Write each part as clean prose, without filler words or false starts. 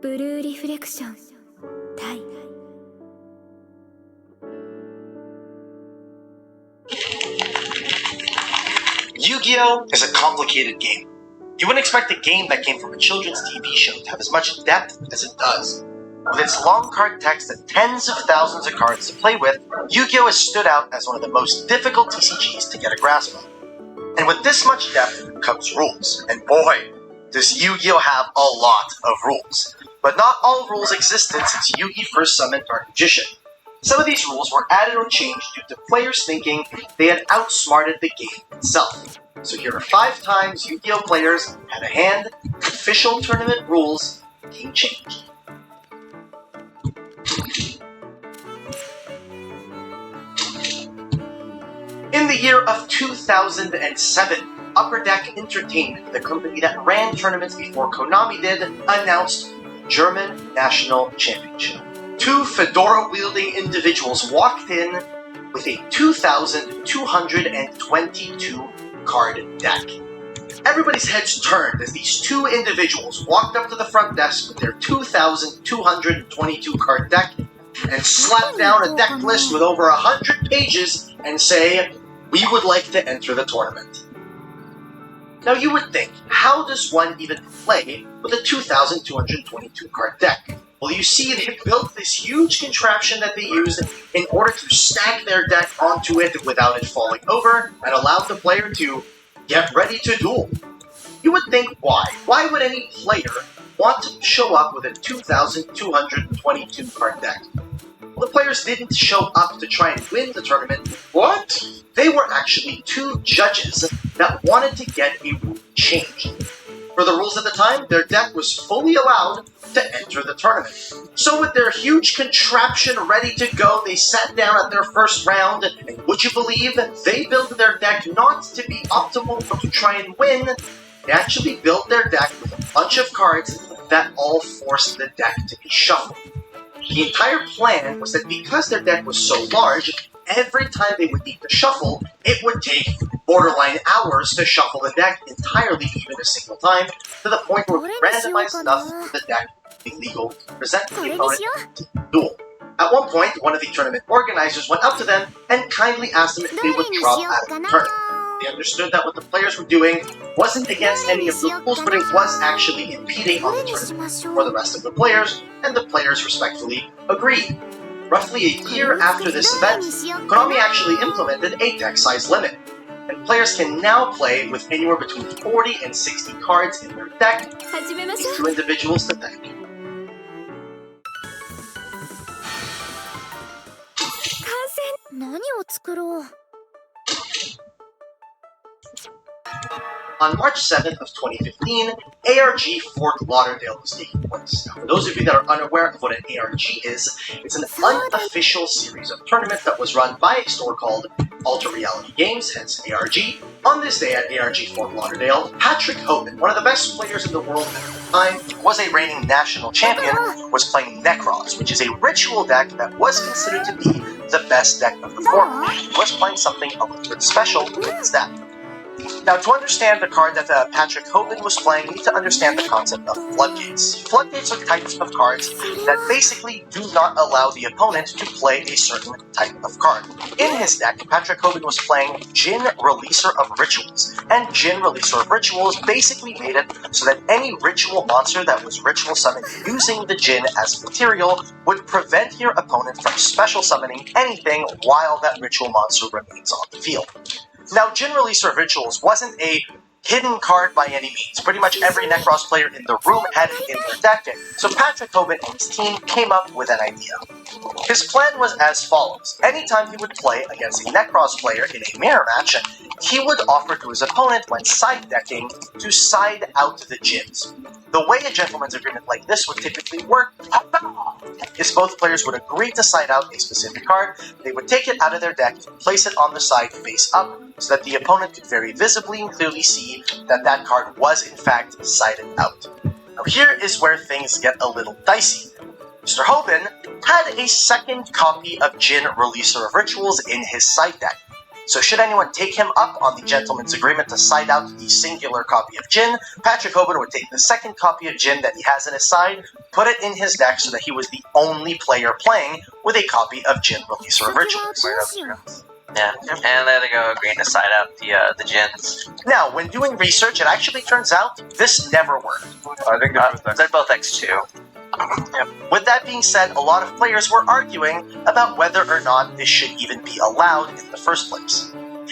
ブルーリフレクション対 Yu-Gi-Oh! Is a complicated game. You wouldn't expect a game that came from a children's TV show to have as much depth as it does. With its long card text and tens of thousands of cards to play with, Yu-Gi-Oh! Has stood out as one of the most difficult TCGs to get a grasp of. And with this much depth comes rules. And boy, does Yu-Gi-Oh! Have a lot of rules. But not all rules existed since Yugi first summoned Dark Magician. Some of these rules were added or changed due to players thinking they had outsmarted the game itself. So here are 5 times Yu-Gi-Oh! Players had a hand, official tournament rules being changed. In the year of 2007, Upper Deck Entertainment, the company that ran tournaments before Konami did, announced German National Championship. 2 fedora-wielding individuals walked in with a 2,222 card deck. Everybody's heads turned as these 2 individuals walked up to the front desk with their 2,222 card deck and slapped down a deck list with over 100 pages and say, "We would like to enter the tournament." Now you would think, how does one even play with a 2,222 card deck? Well, you see, they built this huge contraption that they used in order to stack their deck onto it without it falling over and allowed the player to get ready to duel. You would think, why? Why would any player want to show up with a 2,222 card deck? Well, the players didn't show up to try and win the tournament. What? They were actually 2 judges that wanted to get a rule changed. For the rules at the time, their deck was fully allowed to enter the tournament. So with their huge contraption ready to go, they sat down at their first round, and would you believe they built their deck not to be optimal but to try and win? They actually built their deck with a bunch of cards that all forced the deck to be shuffled. The entire plan was that because their deck was so large, every time they would need to shuffle, it would take borderline hours to shuffle the deck entirely even a single time, to the point where it was randomized enough for the deck to be legal to present to the opponent to duel. At one point, one of the tournament organizers went up to them and kindly asked them if they would drop out of the tournament. They understood that what the players were doing wasn't against any of the rules, but it was actually impeding on the tournament for the rest of the players, and the players respectfully agreed. Roughly a year after this event, Konami actually implemented a deck size limit, and players can now play with anywhere between 40 and 60 cards in their deck, with 2 individuals to thank. On March 7th of 2015, ARG Fort Lauderdale was taking place. Now, for those of you that are unaware of what an ARG is, it's an unofficial series of tournaments that was run by a store called Alter Reality Games, hence ARG. On this day at ARG Fort Lauderdale, Patrick Hoban, one of the best players in the world at the time, was a reigning national champion, was playing Necros, which is a ritual deck that was considered to be the best deck of the format. He was playing something a little bit special with his deck. Now, to understand the card that Patrick Hoban was playing, you need to understand the concept of floodgates. Floodgates are types of cards that basically do not allow the opponent to play a certain type of card. In his deck, Patrick Hoban was playing Jin Releaser of Rituals, and Jin Releaser of Rituals basically made it so that any ritual monster that was ritual summoned using the Jin as material would prevent your opponent from special summoning anything while that ritual monster remains on the field. Now, Jin Releaser of Rituals wasn't a hidden card by any means. Pretty much every Necros player in the room had it in their deck, so Patrick Hoban and his team came up with an idea. His plan was as follows. Anytime he would play against a Necros player in a mirror match, he would offer to his opponent, when side decking, to side out the Jins. The way a gentleman's agreement like this would typically work is both players would agree to side out a specific card, they would take it out of their deck, place it on the side face up, so that the opponent could very visibly and clearly see that that card was in fact sided out. Now here is where things get a little dicey. Mr. Hoban had a second copy of Jin Releaser of Rituals in his side deck. So should anyone take him up on the gentleman's agreement to side out the singular copy of Jin, Patrick Hoban would take the second copy of Jin that he has in his side, put it in his deck so that he was the only player playing with a copy of Jin Releaser of Rituals. Yeah, and there they go, agreeing to side out the Jins. Now, when doing research, it actually turns out this never worked. I think they're both X2. Yep. With that being said, a lot of players were arguing about whether or not this should even be allowed in the first place.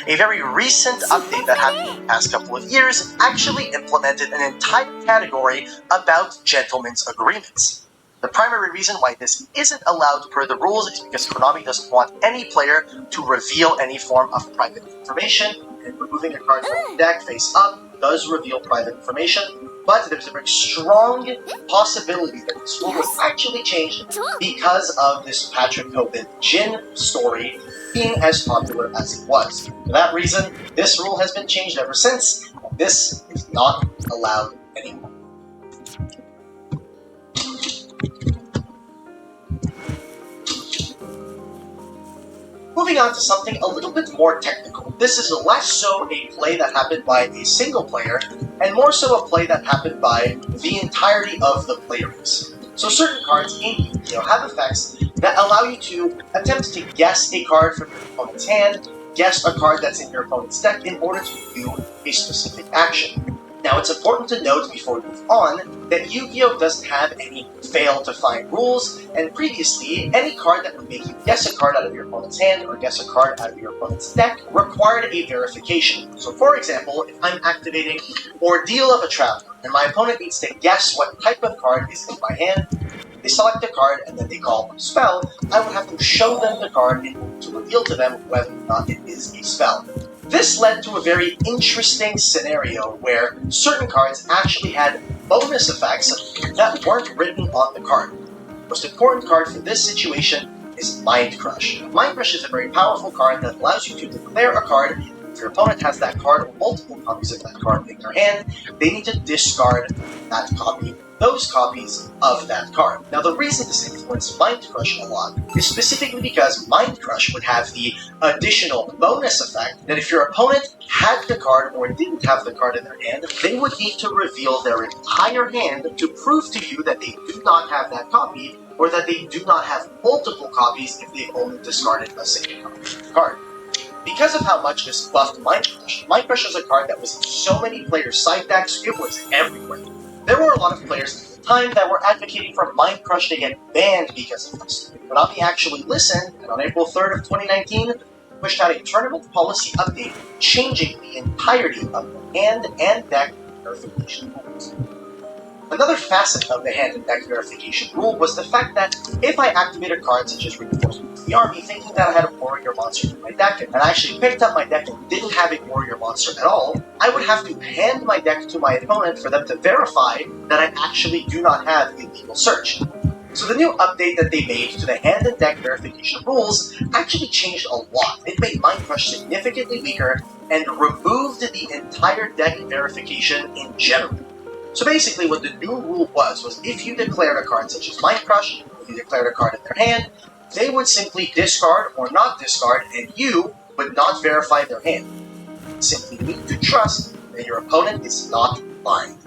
A very recent update that happened in the past couple of years actually implemented an entire category about gentlemen's agreements. The primary reason why this isn't allowed per the rules is because Konami doesn't want any player to reveal any form of private information, and removing a card from the deck face up does reveal private information, but there's a very strong possibility that this rule was actually changed because of this Patrick Hoban Jin story being as popular as it was. For that reason, this rule has been changed ever since, and this is not allowed anymore. Moving on to something a little bit more technical. This is less so a play that happened by a single player, and more so a play that happened by the entirety of the player base. So certain cards in Yu-Gi-Oh! Have effects that allow you to attempt to guess a card from your opponent's hand, guess a card that's in your opponent's deck in order to do a specific action. Now, it's important to note before we move on that Yu-Gi-Oh! Doesn't have any fail-to-find rules, and previously, any card that would make you guess a card out of your opponent's hand or guess a card out of your opponent's deck required a verification. So, for example, if I'm activating Ordeal of a Traveler, and my opponent needs to guess what type of card is in my hand, they select a card and then they call a spell, I would have to show them the card in order to reveal to them whether or not it is a spell. This led to a very interesting scenario where certain cards actually had bonus effects that weren't written on the card. The most important card for this situation is Mind Crush. Mind Crush is a very powerful card that allows you to declare a card. If your opponent has that card or multiple copies of that card in their hand, they need to discard those copies of that card. Now, the reason this influenced Mind Crush a lot is specifically because Mind Crush would have the additional bonus effect that if your opponent had the card or didn't have the card in their hand, they would need to reveal their entire hand to prove to you that they do not have that copy, or that they do not have multiple copies if they've only discarded a single copy of the card. Because of how much this buffed Mind Crush was a card that was in so many players' side decks, it was everywhere. There were a lot of players at the time that were advocating for Mind Crush to get banned because of this. Konami actually listened, and on April 3rd of 2019, pushed out a tournament policy update changing the entirety of the hand and deck verification rules. Another facet of the hand and deck verification rule was the fact that if I activate a card such as Reinforcement of the Army thinking that I had a warrior monster in my deck, and I actually picked up my deck and didn't have a warrior monster at all, I would have to hand my deck to my opponent for them to verify that I actually do not have a legal search. So the new update that they made to the hand and deck verification rules actually changed a lot. It made Mind Crush significantly weaker and removed the entire deck verification in general. So basically what the new rule was if you declared a card such as Mind Crush, if you declared a card in their hand, they would simply discard or not discard, and you would not verify their hand. You simply need to trust that your opponent is not lying.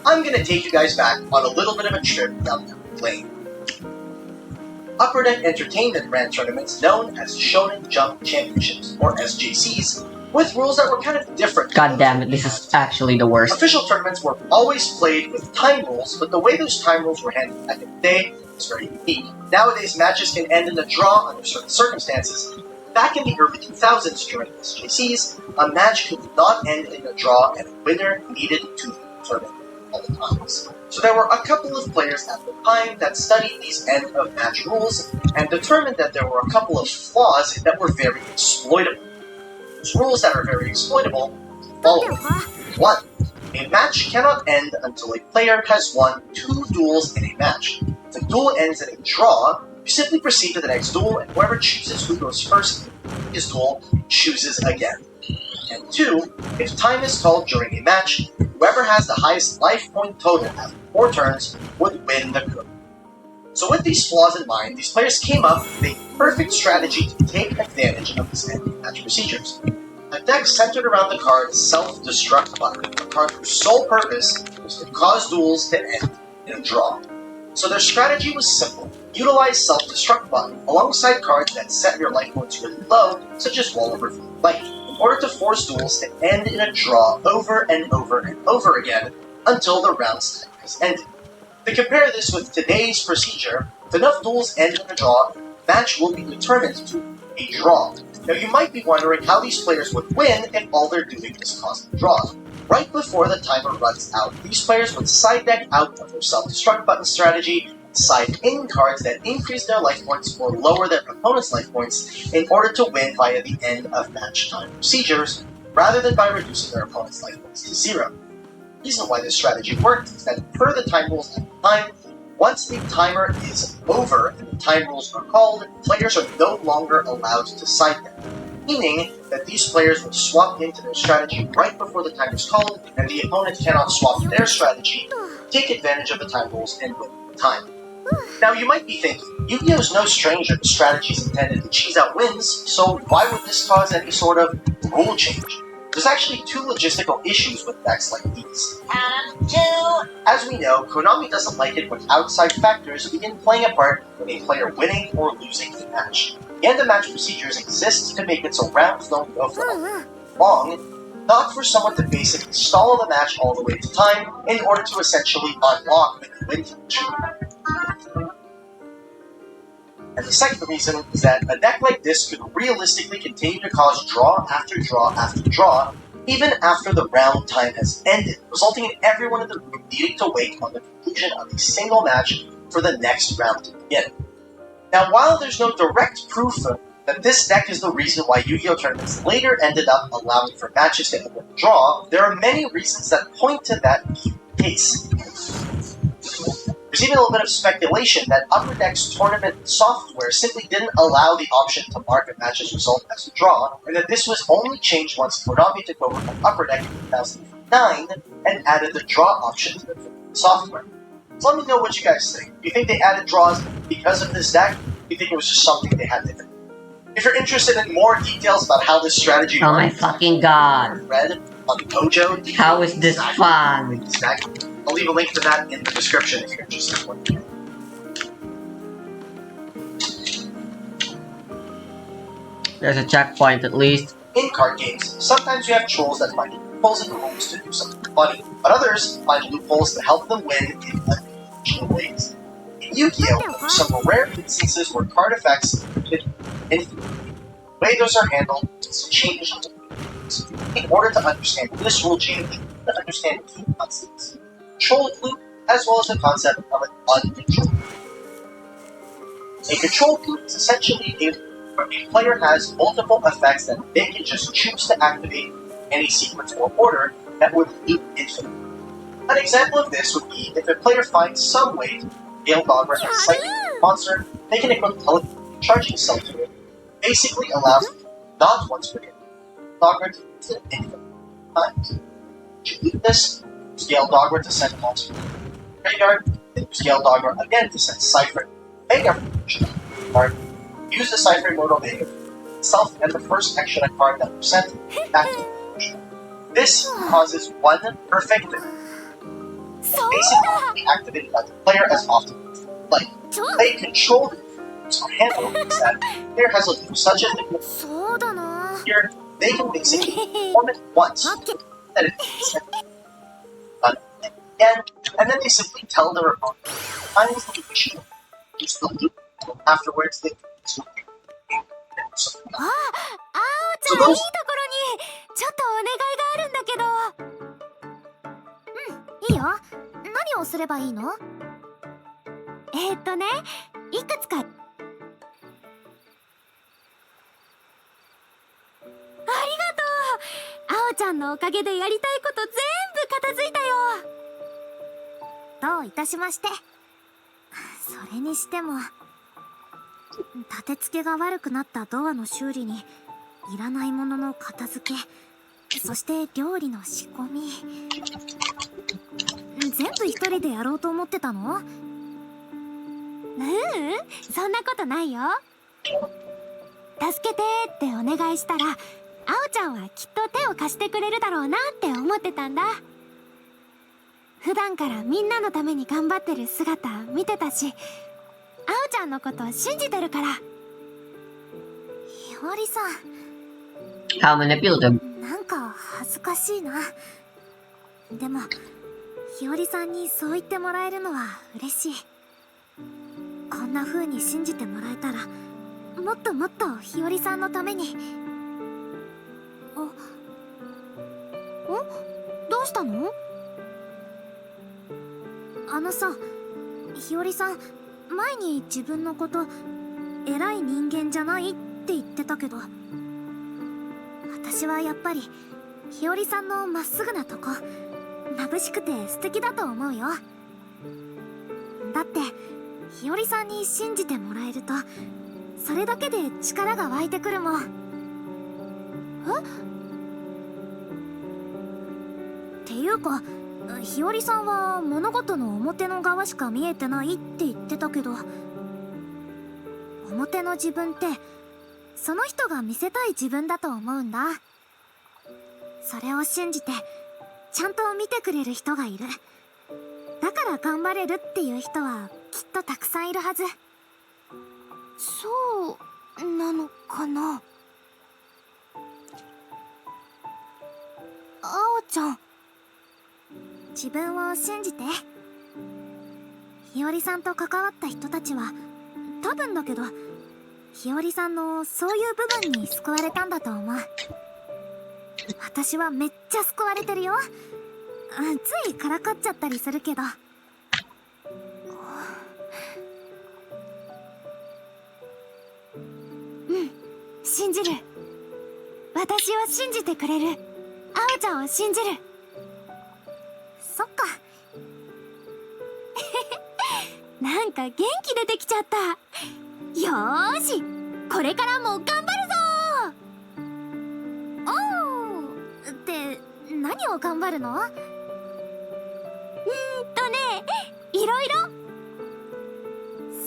I'm going to take you guys back on a little bit of a trip down memory lane. Upper Deck Entertainment ran tournaments known as Shonen Jump Championships, or SJCs, with rules that were kind of different. God damn it, this is actually the worst. Official tournaments were always played with time rules, but the way those time rules were handled back in the day was very unique. Nowadays, matches can end in a draw under certain circumstances. Back in the early 2000s during SJCs, a match could not end in a draw and a winner needed to determine all the times. So there were a couple of players at the time that studied these end-of-match rules and determined that there were a couple of flaws that were very exploitable. Those rules that are very exploitable follow. 1. A match cannot end until a player has won 2 duels in a match. If the duel ends in a draw, you simply proceed to the next duel, and whoever chooses who goes first previous duel chooses again. And 2, if time is called during a match, whoever has the highest life point total after 4 turns would win the coup. So with these flaws in mind, these players came up with a perfect strategy to take advantage of these ending match procedures. A deck centered around the card Self-Destruct Button, a card whose sole purpose was to cause duels to end in a draw. So their strategy was simple. Utilize Self-Destruct Button alongside cards that set your life points really low, such as Wall of Revealed Light, in order to force duels to end in a draw over and over and over again until the round's time has ended. To compare this with today's procedure, if enough duels end in a draw, the match will be determined to a draw. Now you might be wondering how these players would win if all they're doing is causing draws. Right before the timer runs out, these players would side deck out of their self-destruct button strategy, side in cards that increase their life points or lower their opponent's life points in order to win via the end of match time procedures, rather than by reducing their opponent's life points to 0. The reason why this strategy worked is that per the time rules at the time, once the timer is over and the time rules are called, players are no longer allowed to side deck, meaning that these players would swap into their strategy right before the time is called, and the opponent cannot swap their strategy, take advantage of the time rules, and win the time. Now you might be thinking, Yu-Gi-Oh! Is no stranger to strategies intended to cheese out wins, so why would this cause any sort of rule change? There's actually 2 logistical issues with decks like these. As we know, Konami doesn't like it when outside factors begin playing a part in a player winning or losing the match. The end of match procedures exist to make it so rounds don't go for long, not for someone to basically stall the match all the way to time in order to essentially unlock when you win the match. And the second reason is that a deck like this could realistically continue to cause draw after draw after draw, even after the round time has ended, resulting in everyone in the room needing to wait on the conclusion of a single match for the next round to begin. Now, while there's no direct proof that this deck is the reason why Yu-Gi-Oh! Tournaments later ended up allowing for matches to end with a draw, there are many reasons that point to that being the case. There's even a little bit of speculation that Upper Deck's tournament software simply didn't allow the option to mark a match's result as a draw, and that this was only changed once Konami took over from Upper Deck in 2009 and added the draw option to the software. So let me know what you guys think. Do you think they added draws because of this deck? Or do you think it was just something they had to do? If you're interested in more details about how this strategy Oh works, my fucking god. read on Dojo. How is this fun? I'll leave a link to that in the description if you're interested. There's a checkpoint at least. In card games, sometimes you have trolls that find loopholes in the rules to do something funny, but others find loopholes to help them win in unconventional ways. In Yu-Gi-Oh! There are some rare instances where card effects could influence the way those are handled is changed. In order to understand this rule change, you need to understand key concepts. Controlled loop, as well as the concept of an uncontrolled loop. A controlled loop is essentially a loop where a player has multiple effects that they can just choose to activate in any sequence or order that would loop infinitely. An example of this would be if a player finds some way to scale Dogger as psychic monster, they can equip charging cell to it, basically allows them to not once per hit Dogger to use it infinite times. To do this, scale Dogger to send monster to the graveyard, then scale Dogger again to send Cypher Omega from the card, use the Cypher mode Omega itself and the first action a card that was sent back to the motion. This causes one perfect basically be activated by the player as often as they like. A controlled or handle means that the player has a loop such as the here, they can basically perform it once, that it is done again, and then they simply tell their opponent times the machine use the loop, and afterwards they can use the loop. So those ちょっとお願いがあるんだけど。いいよ。何をすればいいの？いくつか。ありがとう。あおちゃんのおかげでやりたいこと全部片付いたよ。どういたしまして。それにしても、立て付けが悪くなったドアの修理にいらないものの片付け、そして料理の仕込み、全部一人でやろうと思ってたの？そんなことないよ。助けてってお願いしたら、あおちゃんはきっと手を貸してくれるだろうなって思ってたんだ。普段からみんなのために頑張ってる姿見てたし、あおちゃんのこと信じてるから。ひよりさん、 How manipulative. なんか恥ずかしいな。でもひよりさんにそう言ってもらえるのは嬉しい。こんな風に信じてもらえたら、もっともっとひよりさんのために。どうしたの？あのさ、ひよりさん、前に自分のこと偉い人間じゃないって言ってたけど、私はやっぱりひよりさんのまっすぐなとこ眩しくて素敵だと思うよ。だってひよりさんに信じてもらえると、それだけで力が湧いてくるもん。っていうか、ひよりさんは物事の表の側しか見えてないって言ってたけど、表の自分ってその人が見せたい自分だと思うんだ。それを信じてちゃんと見てくれる人がいる。だから頑張れるっていう人はきっとたくさんいるはず。そうなのかな。あおちゃん、自分を信じて。ひよりさんと関わった人たちは多分だけど、ひよりさんのそういう部分に救われたんだと思う。私はめっちゃ救われてるよ。ついからかっちゃったりするけど。信じる。私を信じてくれるあおちゃんを信じる。そっか。なんか元気出てきちゃった。よーし、これからも頑張るぞー。って何を頑張るの？いろいろ。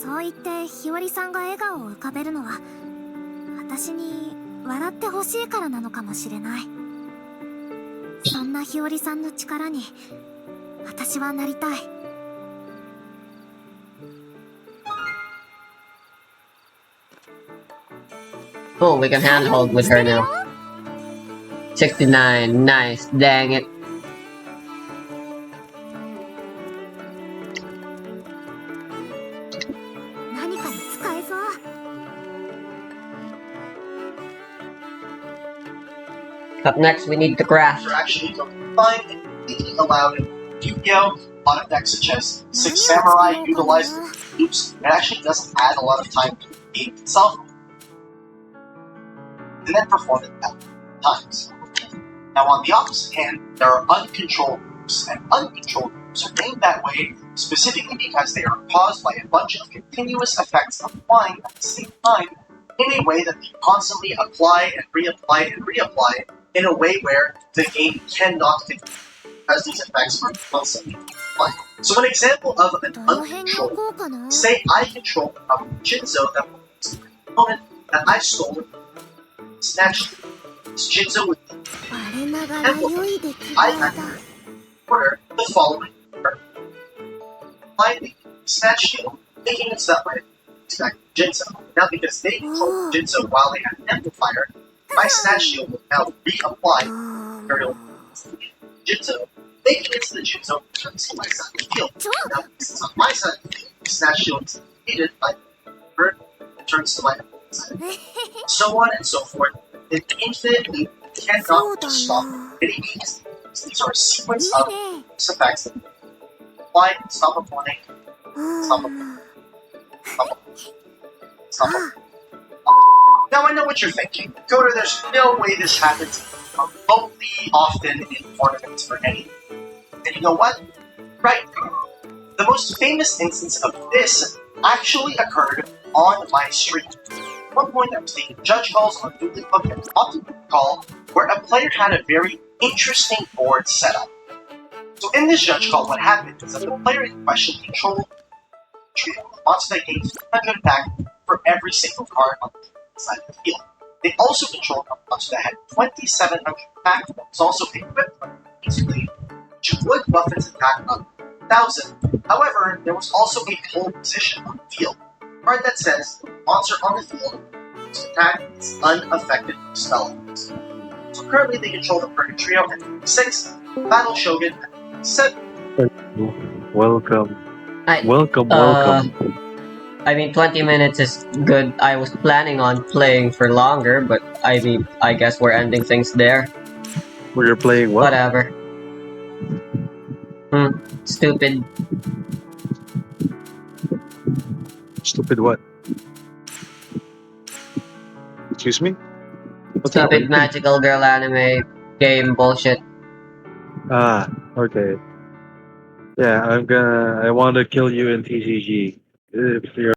そう言ってひよりさんが笑顔を浮かべるのは、私に笑ってほしいからなのかもしれない。そんなひよりさんの力に私はなりたい。Oh, we can handhold with her now. 69. Nice. Dang it. Up next, we need the craft. Are actually defined and completely allowed in Yu-Gi-Oh! On a deck such as Six Samurai utilizes loops. It actually doesn't add a lot of time to the game itself, and then perform it at times. Now, on the opposite hand, there are uncontrolled loops, and uncontrolled loops are named that way specifically because they are caused by a bunch of continuous effects applying at the same time in a way that they constantly apply and reapply and reapply in a way where the game cannot continue, because these effects are constantly applied. So an example of an uncontrolled, say I control a Jinzo that was a component that I stole and snatched. This Jinzo would I can order the following order. Apply the snatch shield, making it so that way expect Jinzo. Now because they control Jinzo while they have an amplifier, my snatch shield will now reapply Imperial Jinzo, making it so the Jinzo turns to my side of the field. Now because it's on my side of the field, the snatch shield is defeated by the bird and turns to my side of the field. So on and so forth. An infinite loop cannot just stop any means. These are a sequence of effects that apply, stop applying, stop applying, stop applying, stop applying. Now I know what you're thinking. Coder, there's no way this happens remotely often in tournaments for anything. And you know what? Right. The most famous instance of this actually occurred on my stream. one point I was taking judge calls on dueling book and often call where a player had a very interesting board setup. So in this judge call, what happened is that the player in question controlled a monster that gains 200 attack for every single card on the side of the field. They also controlled a monster that had 2,700 attack, but was also equipped basically, which would buff its attack up 1,000. However, there was also a hold position on the field. A card that says the monster on the field whose attack is unaffected by spell effects. So currently they control the Purgatory Trio at 6, Battle Shogun at 7. Welcome. I, Welcome. I mean, 20 minutes is good. I was planning on playing for longer, but I mean, I guess we're ending things there. You're playing what? Whatever. Stupid. Stupid what? Excuse me? What's Stupid happening? magical girl anime game bullshit. Ah, okay. Yeah, I want to kill you in TCG. If you're